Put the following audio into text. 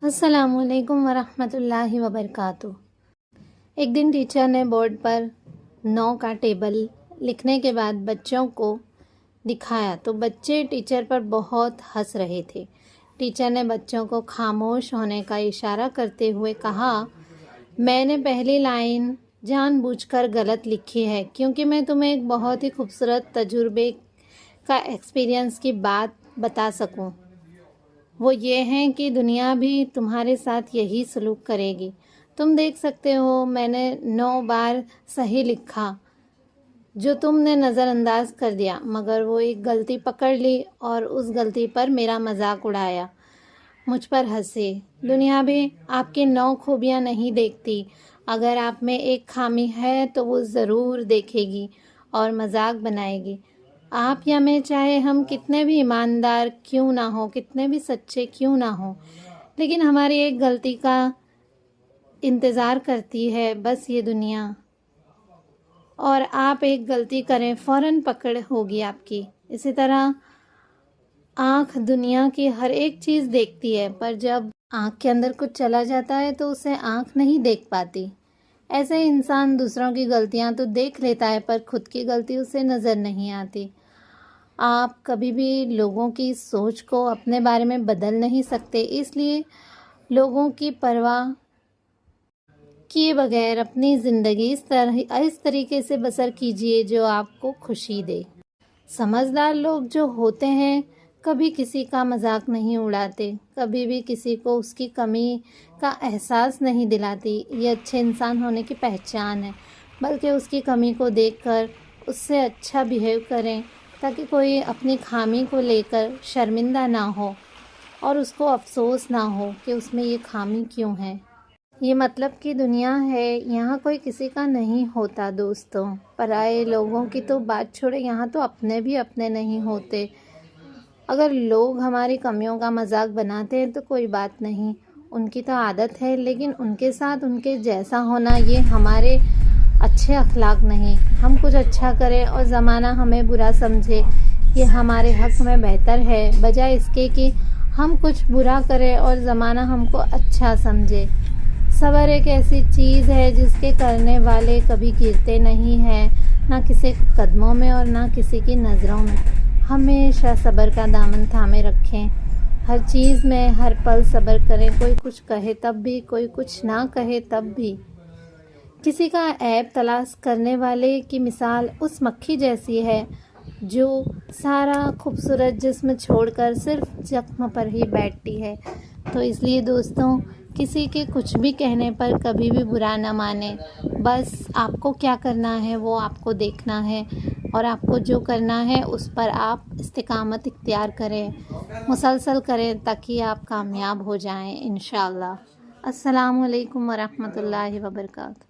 السلام علیکم ورحمۃ اللہ وبرکاتہ۔ ایک دن ٹیچر نے بورڈ پر 9 کا ٹیبل لکھنے کے بعد بچوں کو دکھایا تو بچے ٹیچر پر بہت ہنس رہے تھے۔ ٹیچر نے بچوں کو خاموش ہونے کا اشارہ کرتے ہوئے کہا، میں نے پہلی لائن جان بوجھ کر غلط لکھی ہے کیونکہ میں تمہیں ایک بہت ہی خوبصورت تجربے کا ایکسپیرئنس کی بات بتا سکوں۔ وہ یہ ہیں کہ دنیا بھی تمہارے ساتھ یہی سلوک کرے گی۔ تم دیکھ سکتے ہو میں نے 9 بار صحیح لکھا جو تم نے نظر انداز کر دیا، مگر وہ ایک غلطی پکڑ لی اور اس غلطی پر میرا مذاق اڑایا، مجھ پر ہنسے۔ دنیا بھی آپ کی 9 خوبیاں نہیں دیکھتی، اگر آپ میں ایک خامی ہے تو وہ ضرور دیکھے گی اور مذاق بنائے گی۔ آپ یا میں چاہے ہم کتنے بھی ایماندار کیوں نہ ہوں، کتنے بھی سچے کیوں نہ ہوں، لیکن ہماری ایک غلطی کا انتظار کرتی ہے بس یہ دنیا، اور آپ ایک غلطی کریں فوراً پکڑ ہوگی آپ کی۔ اسی طرح آنکھ دنیا کی ہر ایک چیز دیکھتی ہے، پر جب آنکھ کے اندر کچھ چلا جاتا ہے تو اسے آنکھ نہیں دیکھ پاتی۔ ایسے انسان دوسروں کی غلطیاں تو دیکھ لیتا ہے پر خود کی غلطی اسے نظر نہیں آتی۔ آپ کبھی بھی لوگوں کی سوچ کو اپنے بارے میں بدل نہیں سکتے، اس لیے لوگوں کی پرواہ کیے بغیر اپنی زندگی اس طریقے سے بسر کیجیے جو آپ کو خوشی دے۔ سمجھدار لوگ جو ہوتے ہیں کبھی کسی کا مذاق نہیں اڑاتے، کبھی بھی کسی کو اس کی کمی کا احساس نہیں دلاتی۔ یہ اچھے انسان ہونے کی پہچان ہے، بلکہ اس کی کمی کو دیکھ کر اس سے اچھا بیہیو کریں تاکہ کوئی اپنی خامی کو لے کر شرمندہ نہ ہو اور اس کو افسوس نہ ہو کہ اس میں یہ خامی کیوں ہے۔ یہ مطلب کی دنیا ہے، یہاں کوئی کسی کا نہیں ہوتا دوستوں۔ پرائے لوگوں کی تو بات چھوڑے، یہاں تو اپنے بھی اپنے نہیں ہوتے۔ اگر لوگ ہماری کمیوں کا مذاق بناتے ہیں تو کوئی بات نہیں، ان کی تو عادت ہے، لیکن ان کے ساتھ ان کے جیسا ہونا یہ ہمارے اچھے اخلاق نہیں۔ ہم کچھ اچھا کریں اور زمانہ ہمیں برا سمجھے، یہ ہمارے حق میں بہتر ہے، بجائے اس کے کہ ہم کچھ برا کریں اور زمانہ ہم کو اچھا سمجھے۔ صبر ایک ایسی چیز ہے جس کے کرنے والے کبھی گرتے نہیں ہیں، نہ کسی قدموں میں اور نہ کسی کی نظروں میں۔ ہمیشہ صبر کا دامن تھامے رکھیں، ہر چیز میں ہر پل صبر کریں، کوئی کچھ کہے تب بھی، کوئی کچھ نہ کہے تب بھی۔ کسی کا عیب تلاش کرنے والے کی مثال اس مکھی جیسی ہے جو سارا خوبصورت جسم چھوڑ کر صرف زخم پر ہی بیٹھتی ہے۔ تو اس لیے دوستوں، کسی کے کچھ بھی کہنے پر کبھی بھی برا نہ مانیں، بس آپ کو کیا کرنا ہے وہ آپ کو دیکھنا ہے، اور آپ کو جو کرنا ہے اس پر آپ استقامت اختیار کریں، مسلسل کریں تاکہ آپ کامیاب ہو جائیں انشاءاللہ۔ السلام علیکم ورحمۃ اللہ وبرکاتہ۔